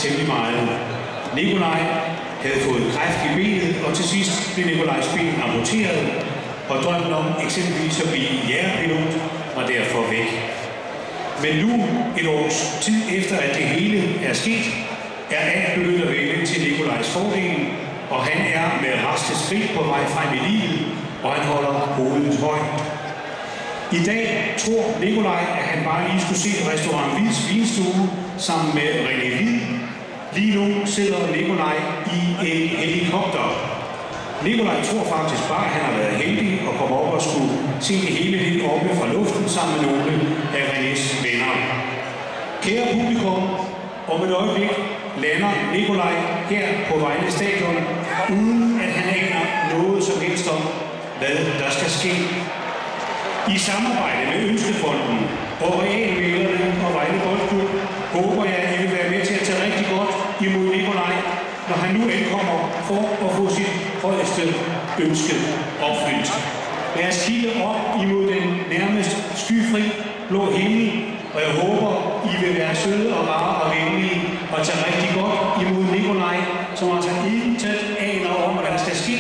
temmelig meget. Nikolaj havde fået kræft i benet, og til sidst blev Nikolajs ben amputeret, og drømmen om eksempelvis at blive jægerpilot var derfor væk. Men nu, et års tid efter at det hele er sket, er alt begyndt at vælge til Nikolajs fordel, og han er med raske skridt på vej frem i livet, og han holder hovedet højt. I dag tror Nikolaj, at han bare lige skulle se restaurant Hvids vinstue sammen med René Hvid. Lige nu sidder Nikolaj i en helikopter. Nikolaj tror faktisk bare, at han har været heldig og komme op og skulle se det hele lidt oppe fra luften sammen med nogle af Renés venner. Kære publikum, om et øjeblik lander Nikolaj her på Vejle Stadion, uden at han aner noget som helst om, hvad der skal ske. I samarbejde med Ønskefonden og Realmælerne og Vejle Boldklub håber jeg, at I vil være med til at tage rigtig godt imod Nikolaj, når han nu ankommer for at få sit højeste ønske opfyldt. Lad os kigge op imod den nærmest skyfri blå himmel, og jeg håber, I vil være søde og rare og venlige og tage rigtig godt imod Nikolaj, som altså intet aner om, hvad der skal ske.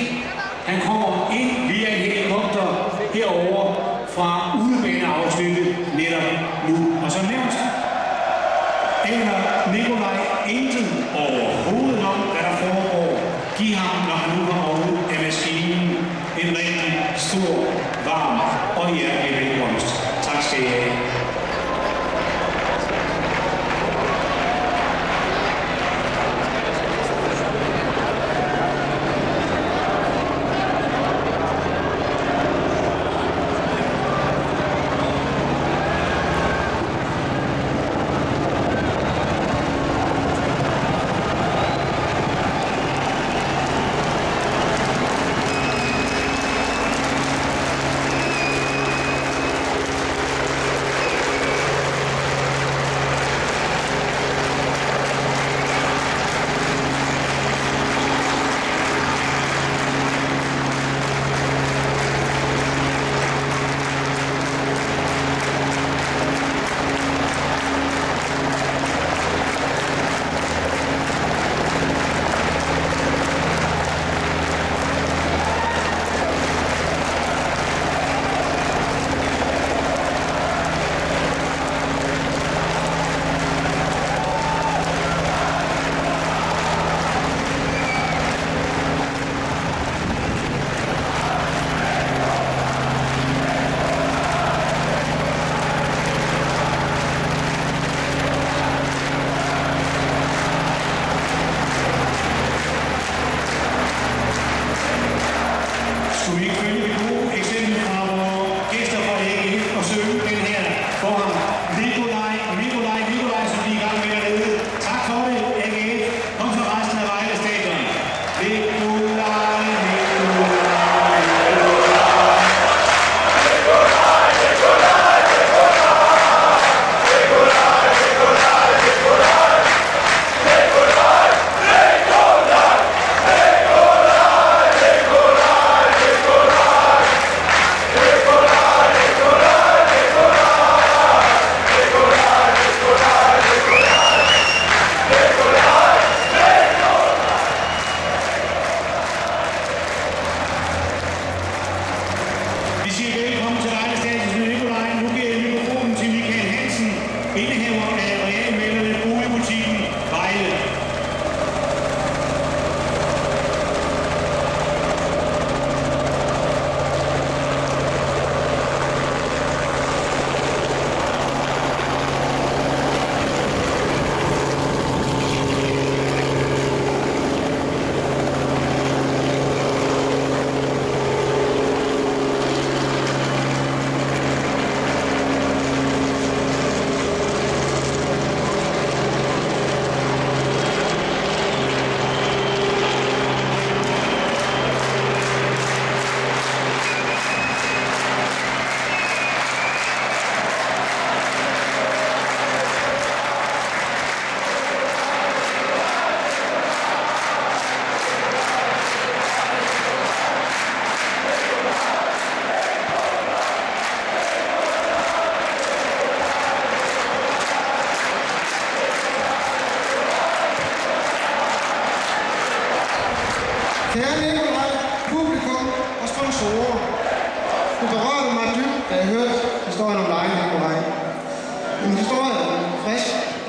Han kommer ind via en helikopter herover fra udebaneafsnittet netop nu. Og som nævnt, aner Nikolaj intet overhovedet om, hvad der foregår. Giv ham, når han nu kommer ud af maskinen, en rigtig stor, varm og hjertelig velkomst. Tak skal I have.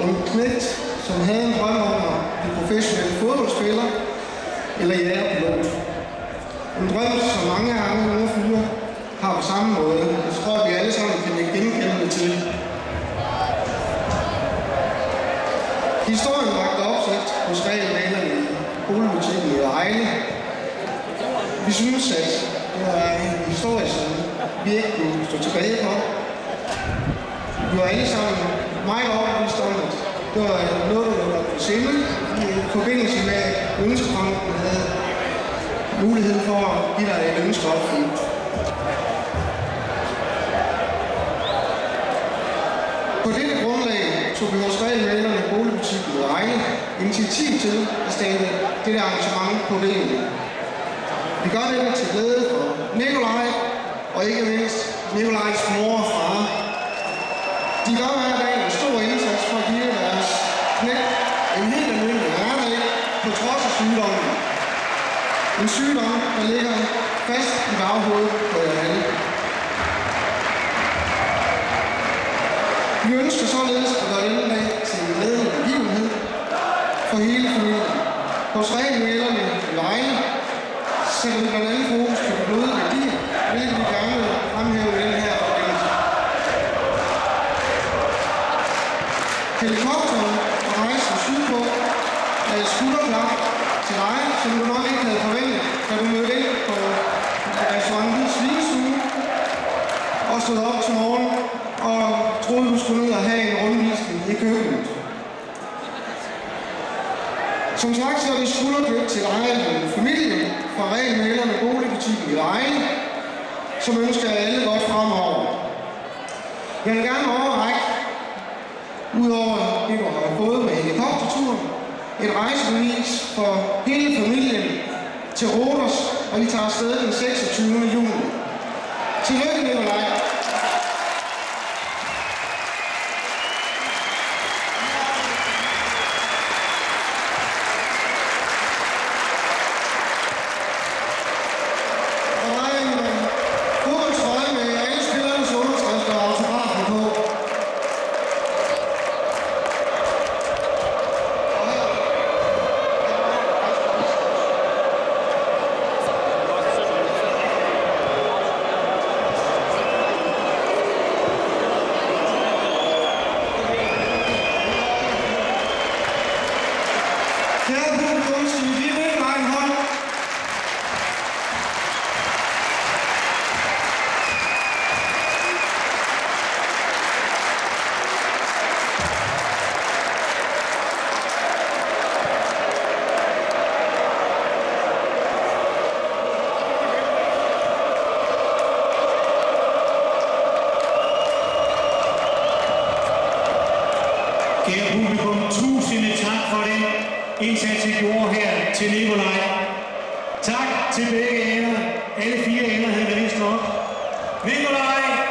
En knægt, som havde en drøm om at blive professionel fodboldspiller eller jægerpilot. En drøm, som mange andre unge fyre har på samme måde. Jeg tror, at vi alle sammen kan lægge genkendende til. Historien vagte opsigt hos regelmalerne i boligbutikken i Ejle. Vi synes, at det var en historie, som vi ikke kunne stå tilbage for. Vi var alle sammen meget overbevist om, at det var noget, der var på scenen i forbindelse med, at ønskebanken havde mulighed for at give dig et ønske opfyldt. På dette grundlag tog vi hos regelmalerne i boligbutikken i Ejle initiativ til at starte dette arrangement på benene. Vi gør det til glæde for Nikolaj, og ikke mindst Nikolajs mor og far. De gør hver dag en stor indsats for at give deres knægt en helt almindelig hverdag på trods af sygdommen. En sygdom, der ligger fast i baghovedet på jer alle. Vi ønsker således at gøre denne dag til en glædelig begivenhed for hele familien. Hos regelmalerne i Vejle sætter vi blandt andet fokus på de bløde værdier, hvilket vi gerne vil fremhæve i den her forbindelse. Helikopteren og rejsen sydpå er et skulderklap til dig, som du nok ikke havde forventet, da du mødte ind på restaurant Hvids Svinestue og stod op til morgen og troede, du skulle ned og have en rundvisning i køkkenet. Som sagt, så er det skulderklip til dig og familien fra regelmalerne boligbutikken i Vejle, som ønsker alle godt fremover. Jeg vil gerne overrække, udover det, du har fået med helikopterturen, et rejsebevis for hele familien til Rhodos, og vi tager afsted den 26. juni. Tillykke, Nikolaj! Kære publikum, tusinde tak for den indsats, I gjorde her til Nikolaj. Tak til begge ender. Alle 4 ender hedder det vist nok. Nikolaj!